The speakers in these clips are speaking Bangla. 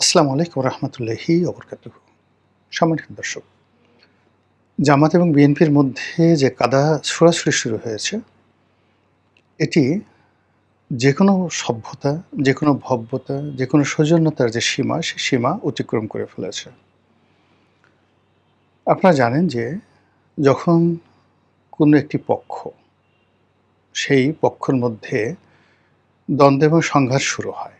আসসালামু আলাইকুম রহমতুল্লাহি ওবরকাতুহু। সম্মানিত দর্শক, জামাত এবং বিএনপির মধ্যে যে কাদা ছোড়াছুড়ি শুরু হয়েছে, এটি যেকোনো সভ্যতা, যেকোনো ভব্যতা, যেকোনো সৌজন্যতার যে সীমা, সে সীমা অতিক্রম করে ফেলেছে। আপনারা জানেন যে যখন কোনো একটি পক্ষ, সেই পক্ষের মধ্যে দ্বন্দ্ব এবং সংঘাত শুরু হয়,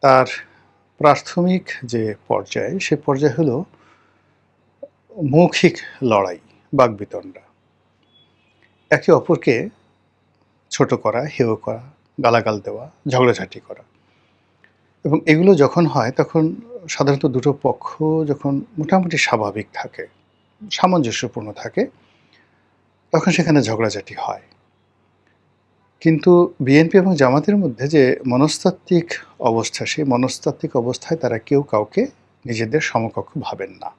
তার প্রাথমিক যে পর্যায়, সে পর্যায় হলো মৌখিক লড়াই, বাকবিতণ্ডা। একে অপরকে ছোট করা, হেয় করা, গালাগাল দেওয়া, ঝগড়াঝাটি করা। এবং এগুলো যখন হয় তখন সাধারণত দুটো পক্ষ যখন মোটামুটি স্বাভাবিক থাকে, সামঞ্জস্যপূর্ণ থাকে, তখন সেখানে ঝগড়াঝাটি হয়। কিন্তু বিএনপি এবং জামাতের মধ্যে যে মনস্তাত্ত্বিক অবস্থা, সেই মনস্তাত্ত্বিক অবস্থায় তারা কেউ কাউকে নিজেদের সমকক্ষ ভাবেন না।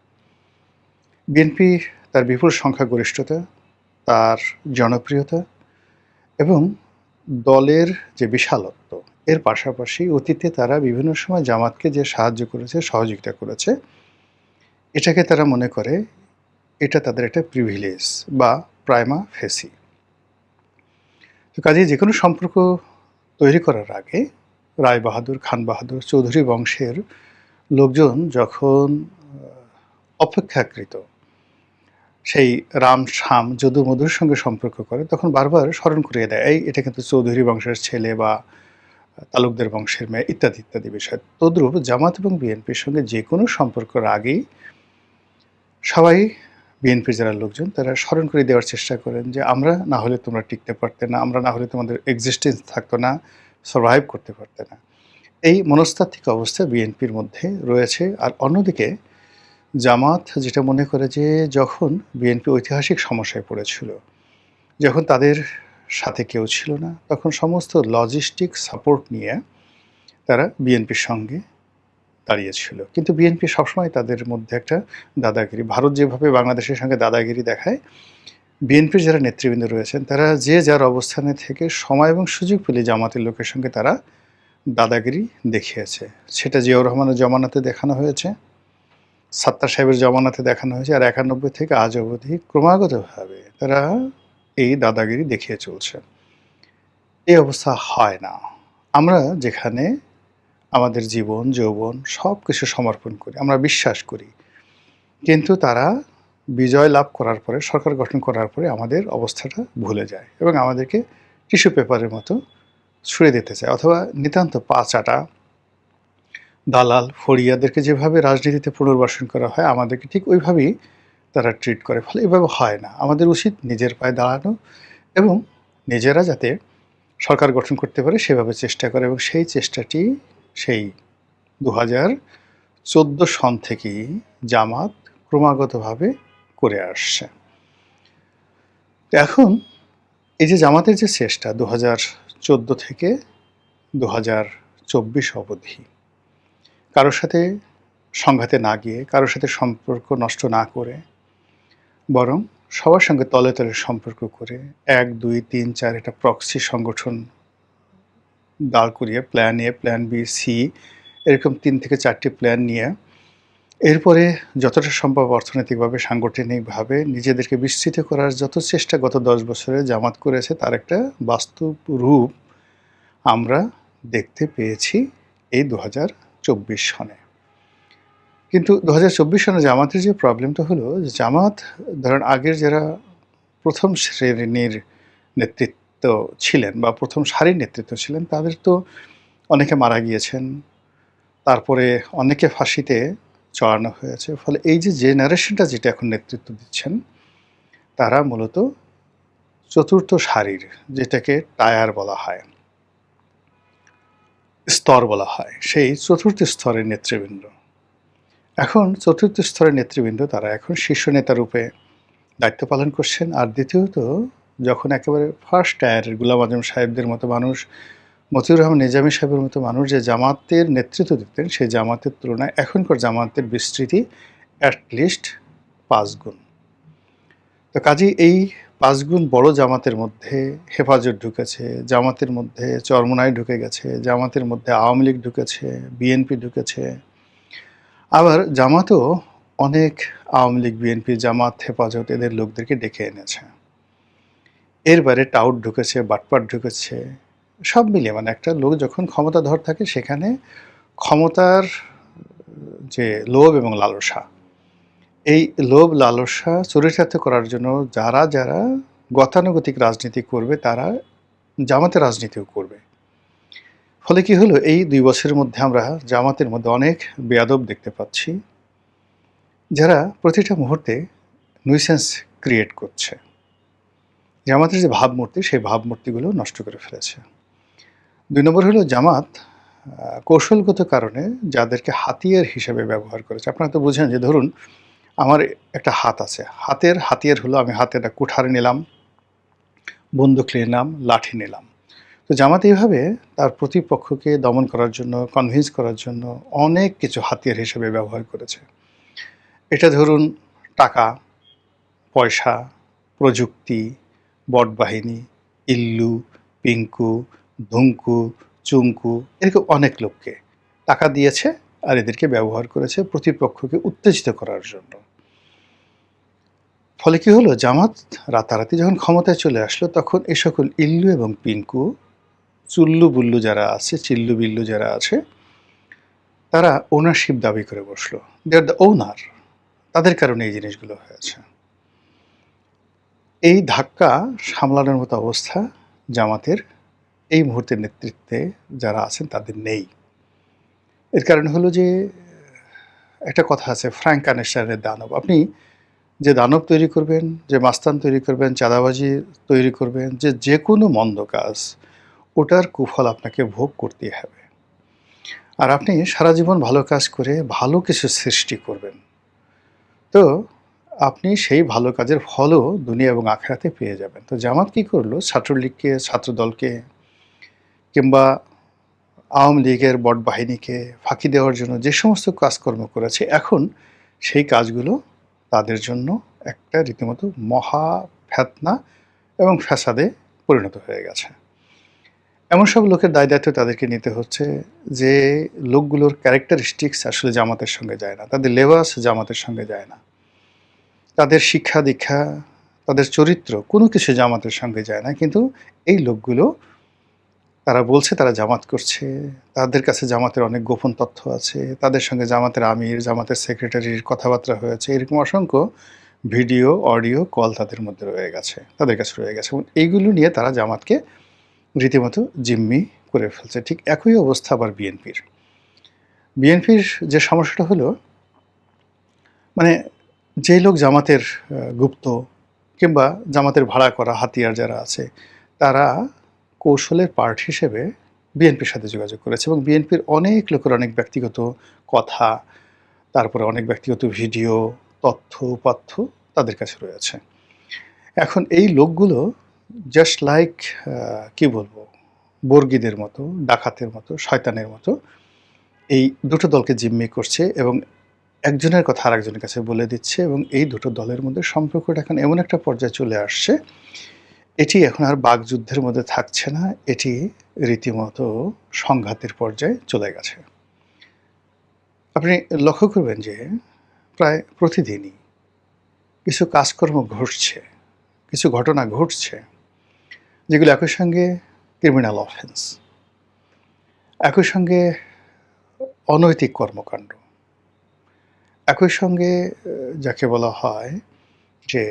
বিএনপি তার বিপুল সংখ্যাগরিষ্ঠতা, তার জনপ্রিয়তা এবং দলের যে বিশালত্ব, এর পাশাপাশি অতীতে তারা বিভিন্ন সময় জামাতকে যে সাহায্য করেছে, সহযোগিতা করেছে, এটাকে তারা মনে করে এটা তাদের একটা প্রিভিলেজ বা প্রাইমা ফেসি। তো কাজেই যেকোনো সম্পর্ক তৈরি করার আগে রায় বাহাদুর, খান বাহাদুর, চৌধুরী বংশের লোকজন যখন অপেক্ষাকৃত সেই রাম, শাম, যদু, মধুর সঙ্গে সম্পর্ক করে, তখন বারবার স্মরণ করিয়ে দেয়, এই এটা কিন্তু চৌধুরী বংশের ছেলে বা তালুকদার বংশের মেয়ে, ইত্যাদি ইত্যাদি বিষয়। তদ্রূপ জামাত এবং বিএনপির সঙ্গে যে কোনো সম্পর্কের আগেই সবাই, বিএনপির যারা লোকজন, তারা স্মরণ করে দেওয়ার চেষ্টা করেন যে আমরা না হলে তোমরা টিকতে পারতে না, আমরা না হলে তোমাদের এক্সিস্টেন্স থাকতো না, সার্ভাইভ করতে পারতে না। এই মনস্তাত্ত্বিক অবস্থা বিএনপির মধ্যে রয়েছে। আর অন্যদিকে জামাত যেটা মনে করে যে যখন বিএনপি ঐতিহাসিক সমস্যায় পড়েছিল, যখন তাদের সাথে কেউ ছিল না, তখন সমস্ত লজিস্টিক সাপোর্ট নিয়ে তারা বিএনপির সঙ্গে দাঁড়িয়েছিল। কিন্তু বিএনপি সবসময় তাদের মধ্যে একটা দাদাগিরি, ভারত যেভাবে বাংলাদেশের সঙ্গে দাদাগিরি দেখায়, বিএনপির যারা নেতৃবৃন্দ রয়েছেন তারা যে যার অবস্থানে থেকে সময় এবং সুযোগ পেলে জামাতের লোকের সঙ্গে তারা দাদাগিরি দেখিয়েছে। সেটা জিয়াউর রহমানের জমানাতে দেখানো হয়েছে, সাত্তার সাহেবের জমানাতে দেখানো হয়েছে, আর ৯১ থেকে আজ অবধি ক্রমাগতভাবে তারা এই দাদাগিরি দেখিয়ে চলছে। এই অবস্থা হয় না। আমরা যেখানে আমাদের জীবন, যৌবন সব কিছু সমর্পণ করি, আমরা বিশ্বাস করি, কিন্তু তারা বিজয় লাভ করার পরে, সরকার গঠন করার পরে আমাদের অবস্থাটা ভুলে যায় এবং আমাদেরকে টিস্যু পেপারের মতো ছুঁড়ে দিতে চায়, অথবা নিতান্ত পা চাটা দালাল ফড়িয়াদেরকে যেভাবে রাজনীতিতে পুনর্বাসন করা হয়, আমাদেরকে ঠিক ওইভাবেই তারা ট্রিট করে। ফলে এভাবে হয় না। আমাদের উচিত নিজের পায়ে দাঁড়ানো এবং নিজেরা যাতে সরকার গঠন করতে পারে সেভাবে চেষ্টা করে, এবং সেই চেষ্টাটি সেই ২০১৪ সন থেকেই জামাত ক্রমাগতভাবে করে আসছে। এখন এই যে জামাতের যে চেষ্টা ২০১৪ থেকে ২০২৪ অবধি, কারোর সাথে সংঘাতে না গিয়ে, কারোর সাথে সম্পর্ক নষ্ট না করে, বরং সবার সঙ্গে তলে তলে সম্পর্ক করে ১, ২, ৩, ৪ একটা প্রক্সি সংগঠন দাঁড় করিয়ে, plan A, plan B, C, এরকম ৩ থেকে ৪টি প্ল্যান নিয়ে, এরপরে যতটা সম্ভব অর্থনৈতিকভাবে, সাংগঠনিকভাবে নিজেদেরকে বিস্তৃত করার যত চেষ্টা গত ১০ বছরে জামাত করেছে, তার একটা বাস্তব রূপ আমরা দেখতে পেয়েছি এই ২০২৪ সনে। কিন্তু ২০২৪ সনে জামাতের যে প্রবলেমটা হলো, জামাত ধরেন আগের যারা প্রথম শ্রেণীর নেতৃত্ব ছিলেন বা প্রথম সারির নেতৃত্ব ছিলেন, তাদের তো অনেকে মারা গিয়েছেন, তারপরে অনেকে ফাঁসিতে চড়ানো হয়েছে। ফলে এই যে জেনারেশনটা যেটা এখন নেতৃত্ব দিচ্ছেন, তারা মূলত চতুর্থ সারির, যেটাকে টায়ার বলা হয়, স্তর বলা হয়, সেই চতুর্থ স্তরের নেতৃবৃন্দ। এখন চতুর্থ স্তরের নেতৃবৃন্দ তারা এখন শীর্ষ নেতা রূপে দায়িত্ব পালন করছেন। আর দ্বিতীয়ত, যখন একেবারে ফার্স্ট টায়ারের গোলাম আজম সাহেবদের মতো মানুষ, মতিউর রহমান নিজামী সাহেবের মতো মানুষ যে জামাতের নেতৃত্ব দিতেন, সেই জামাতের তুলনায় এখনকার জামাতের বিস্তৃতি অ্যাটলিস্ট ৫ গুণ। তো কাজেই এই ৫ গুণ বড় জামাতের মধ্যে হেফাজত ঢুকেছে, জামাতের মধ্যে চরমোনাই ঢুকে গেছে, জামাতের মধ্যে আওয়ামী লীগ ঢুকেছে, বিএনপি ঢুকেছে। আবার জামাতও অনেক আওয়ামী লীগ, বিএনপি, জামাত, হেফাজত এদের লোকদেরকে ডেকে এনেছে। এর বাইরে টাউট ঢুকেছে, বাটপাট ঢুকেছে। সব মিলিয়ে মানে একটা লোক যখন ক্ষমতাধর থাকে সেখানে ক্ষমতার যে লোভ এবং লালসা, এই লোভ লালসা চরিতার্থ করার জন্য যারা গতানুগতিক রাজনীতি করবে তারা জামাতের রাজনীতিও করবে। ফলে কি হলো, এই ২ বছরের মধ্যে আমরা জামাতের মধ্যে অনেক বেয়াদব দেখতে পাচ্ছি, যারা প্রতিটা মুহূর্তে নিউসেন্স ক্রিয়েট করছে। জামাতের যে ভাবমূর্তি, সেই ভাবমূর্তিগুলো নষ্ট করে ফেলেছে। ২ নম্বর হলো জামাত কৌশলগত কারণে যাদেরকে হাতিয়ার হিসেবে ব্যবহার করেছে। আপনারা তো বুঝেন যে ধরুন আমার একটা হাত আছে, হাতের হাতিয়ার হলো আমি হাতে একটা কুঠার নিলাম, বন্দুক নিলাম, লাঠি নিলাম। তো জামাত এইভাবে তার প্রতিপক্ষকে দমন করার জন্য, কনভিন্স করার জন্য অনেক কিছু হাতিয়ার হিসেবে ব্যবহার করেছে। এটা ধরুন টাকা, পয়সা, প্রযুক্তি, বটবাহিনী, ইল্লু, পিঙ্কু, ধুঙ্কু, চুঙ্কু, এরকম অনেক লোককে টাকা দিয়েছে আর এদেরকে ব্যবহার করেছে প্রতিপক্ষকে উত্তেজিত করার জন্য। ফলে কি হলো, জামাত রাতারাতি যখন ক্ষমতায় চলে আসলো তখন এ সকল ইল্লু এবং পিঙ্কু, চুল্লু বুল্লু যারা আছে, চিল্লু বিল্লু যারা আছে, তারা ওনারশিপ দাবি করে বসলো। দে আর দ্য ওনার। তাদের কারণে এই জিনিসগুলো হয়েছে। এই ধাক্কা সামলানোর মতো অবস্থা জামাতের এই মুহূর্তের নেতৃত্বে যারা আছেন তাদের নেই। এর কারণ হলো যে একটা কথা আছে, ফ্র্যাঙ্কানেস্টাইনের দানব। আপনি যে দানব তৈরি করবেন, যে মাস্তান তৈরি করবেন, চাঁদাবাজি তৈরি করবেন, যে কোনো মন্দ কাজ, ওটার কুফল আপনাকে ভোগ করতেই হবে। আর আপনি সারা জীবন ভালো কাজ করে ভালো কিছু সৃষ্টি করবেন, তো আপনি সেই ভালো কাজের ফলও দুনিয়া এবং আখিরাতে পেয়ে যাবেন। তো জামাত কী করলো, ছাত্রলীগকে, ছাত্রদলকে কিংবা আওয়ামী লীগের বটবাহিনীকে ফাঁকি দেওয়ার জন্য যে সমস্ত কাজকর্ম করেছে, এখন সেই কাজগুলো তাদের জন্য একটা রীতিমতো মহা ফেতনা এবং ফ্যাসাদে পরিণত হয়ে গেছে। এমন সব লোকের দায় দায়িত্ব তাদেরকে নিতে হচ্ছে যে লোকগুলোর ক্যারেক্টারিস্টিক্স আসলে জামাতের সঙ্গে যায় না, তাদের লেবাস জামাতের সঙ্গে যায় না, তাদের শিক্ষা দীক্ষা, তাদের চরিত্র কোনো কিছু জামাতের সঙ্গে যায় না। কিন্তু এই লোকগুলো, তারা বলছে তারা জামাত করছে, তাদের কাছে জামাতের অনেক গোপন তথ্য আছে, তাদের সঙ্গে জামাতের আমির, জামাতের সেক্রেটারির কথাবার্তা হয়েছে, এরকম অসংখ্য ভিডিও, অডিও কল তাদের মধ্যে রয়ে গেছে, তাদের কাছে রয়ে গেছে, এবং এইগুলো নিয়ে তারা জামাতকে রীতিমতো জিম্মি করে ফেলছে। ঠিক একই অবস্থা আবার বিএনপির। বিএনপির যে সমস্যাটা হলো, মানে যে লোক জামাতের গুপ্ত কিংবা জামাতের ভাড়া করা হাতিয়ার যারা আছে, তারা কৌশলের পার্ট হিসেবে বিএনপির সাথে যোগাযোগ করেছে, এবং বিএনপির অনেক লোকের অনেক ব্যক্তিগত কথা, তারপরে অনেক ব্যক্তিগত ভিডিও, তথ্য উপাত্য তাদের কাছে রয়েছে। এখন এই লোকগুলো জাস্ট লাইক কি বলবো, বর্গীদের মতো, ডাকাতের মতো, শয়তানের মতো এই দুটো দলকে জিম্মি করছে এবং একজনের কথা আরেকজনের কাছে বলে দিচ্ছে, এবং এই দুটো দলের মধ্যে সম্পর্কটা এখন এমন একটা পর্যায়ে চলে আসছে, এটি এখন আর বাকযুদ্ধের মধ্যে থাকছে না, এটি রীতিমতো সংঘাতের পর্যায়ে চলে গেছে। আপনি লক্ষ্য করবেন যে প্রায় প্রতিদিনই কিছু কাজকর্ম ঘটছে, কিছু ঘটনা ঘটছে, যেগুলো একই সঙ্গে ক্রিমিনাল অফেন্স, একই সঙ্গে অনৈতিক কর্মকাণ্ড, একই সঙ্গে যাকে বলা হয় যে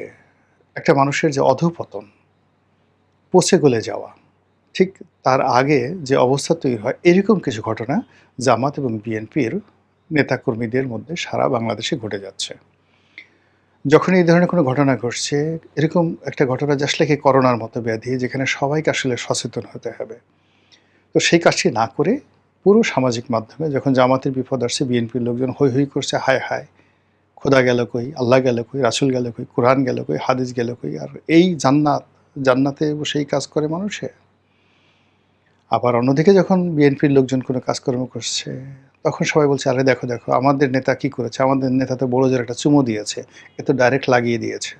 একটা মানুষের যে অধঃপতন, পচে গলে যাওয়া, ঠিক তার আগে যে অবস্থা তৈরি হয়, এরকম কিছু ঘটনা জামাত এবং বিএনপির নেতাকর্মীদের মধ্যে সারা বাংলাদেশে ঘটে যাচ্ছে। যখন এই ধরনের কোনো ঘটনা ঘটছে, এরকম একটা ঘটনা জাস্ট লাইক এই করোনার মতো ব্যাধি, যেখানে সবাইকে আসলে সচেতন হতে হবে, তো সেই কাজটি না করে পুরো সামাজিক মাধ্যমে যখন জামাতের বিপদ আসছে, বিএনপির লোকজন হৈ হৈ করছে, হায় হায়, খোদা গেল কই, আল্লাহ গেল কই, রাসূল গেল কই, কোরআন গেল কই, হাদিস গেল কই, আর এই জান্নাতে বসেই কাজ করে মানুষে। আবার অন্যদিকে যখন বিএনপির লোকজন কোনো কাজকর্ম করছে, তখন সবাই বলছে, আরে দেখো দেখো আমাদের নেতা কী করেছে, আমাদের নেতা তো বড়জোর একটা চুমো দিয়েছে, এ তো ডাইরেক্ট লাগিয়ে দিয়েছে।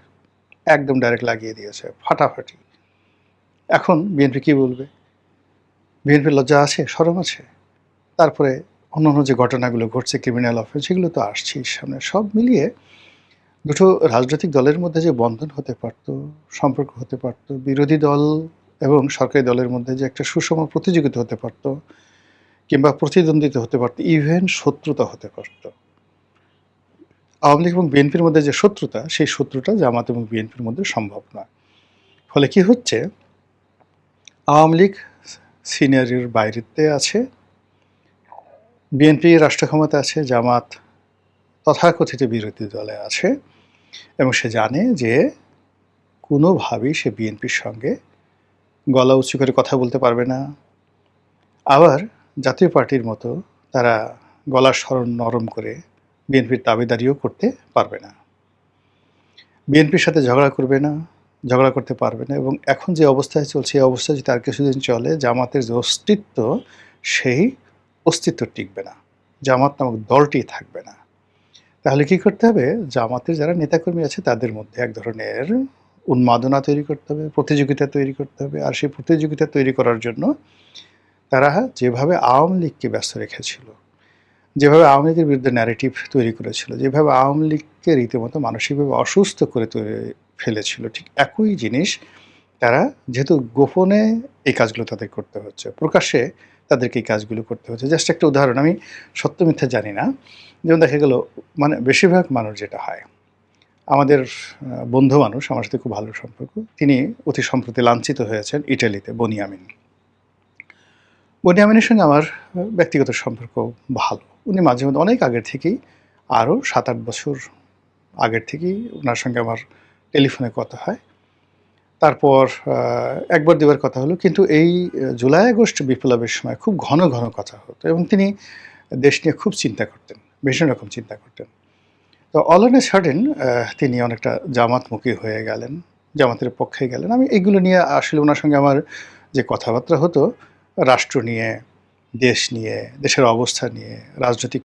একদম ডাইরেক্ট লাগিয়ে দিয়েছে ফাটাফাটি। এখন বিএনপি কি বলবে? বিএনপির লজ্জা আছে, শরম আছে? তারপরে অন্যান্য যে ঘটনাগুলো ঘটছে, ক্রিমিনাল অফেন্স, সেগুলো তো আসছেই সামনে। সব মিলিয়ে দুটো রাজনৈতিক দলের মধ্যে যে বন্ধন হতে পারত, সম্পর্ক হতে পারত, বিরোধী দল এবং সরকারি দলের মধ্যে যে একটা সুষম প্রতিযোগিতা হতে পারত, কিংবা প্রতিদ্বন্দ্বিতা হতে পারত, ইভেন শত্রুতা হতে পারত। আওয়ামী লীগ এবং বিএনপির মধ্যে যে শত্রুতা, সেই শত্রুতা জামাত এবং বিএনপির মধ্যে সম্ভব নয়। ফলে কি হচ্ছে, আওয়ামী লীগ সিনারিওর বাইরেতে আছে, বিএনপি রাষ্ট্র ক্ষমতা আছে, জামাত তথাকথিত বিরোধী দলে আছে, এবং সে জানে যে কোনোভাবেই সে বিএনপির সঙ্গে গলা উঁচু করে কথা বলতে পারবে না। আবার জাতীয় পার্টির মতো তারা গলার স্বর নরম করে বিএনপির দাবিদারিও করতে পারবে না। বিএনপির সাথে ঝগড়া করবে না, ঝগড়া করতে পারবে না, এবং এখন যে অবস্থায় চলছে, এই অবস্থায় যদি আর কিছুদিন চলে, জামাতের যে অস্তিত্ব, সেই অস্তিত্ব টিকবে না, জামাত নামক দলটি থাকবে না। তাহলে কি করতে হবে? জামাতের যারা নেতাকর্মী আছে তাদের মধ্যে এক ধরনের উন্মাদনা তৈরি করতে হবে, প্রতিযোগিতা তৈরি করতে হবে। আর সেই প্রতিযোগিতা তৈরি করার জন্য তারা যেভাবে আওয়ামী লীগকে ব্যস্ত রেখেছিল, যেভাবে আওয়ামী লীগের বিরুদ্ধে ন্যারেটিভ তৈরি করেছিল, যেভাবে আওয়ামী লীগকে রীতিমতো মানসিকভাবে অসুস্থ করে ফেলেছিল, ঠিক একই জিনিস তারা, যেহেতু গোপনে এই কাজগুলো তাদের করতে হচ্ছে, প্রকাশ্যে তাদেরকে এই কাজগুলো করতে হচ্ছে। জাস্ট একটা উদাহরণ, আমি সত্য মিথ্যা জানি না, যেমন দেখা গেল, মানে বেশিরভাগ মানুষ যেটা হয়, আমাদের বন্ধু মানুষ, আমার সাথে খুব ভালো সম্পর্ক, তিনি অতি সম্প্রতি লাঞ্ছিত হয়েছেন ইটালিতে, বনিয়ামিন। বনিয়ামিনের সঙ্গে আমার ব্যক্তিগত সম্পর্ক ভালো। উনি মাঝে মধ্যে, অনেক আগের থেকেই, আরও 7-8 বছর আগের থেকেই ওনার সঙ্গে আমার টেলিফোনে কথা হয়। তারপর একবার দুবার কথা হলো, কিন্তু এই জুলাই আগস্ট বিপ্লবের সময় খুব ঘন ঘন কথা হতো, এবং তিনি দেশ নিয়ে খুব চিন্তা করতেন, ভীষণ রকম চিন্তা করতেন। তো অল অন এ সাডেন তিনি অনেকটা জামাতমুখী হয়ে গেলেন, জামাতের পক্ষে গেলেন। আমি এগুলো নিয়ে আসলে ওনার সঙ্গে আমার যে কথাবার্তা হতো, রাষ্ট্র নিয়ে, দেশ নিয়ে, দেশের অবস্থা নিয়ে, রাজনৈতিক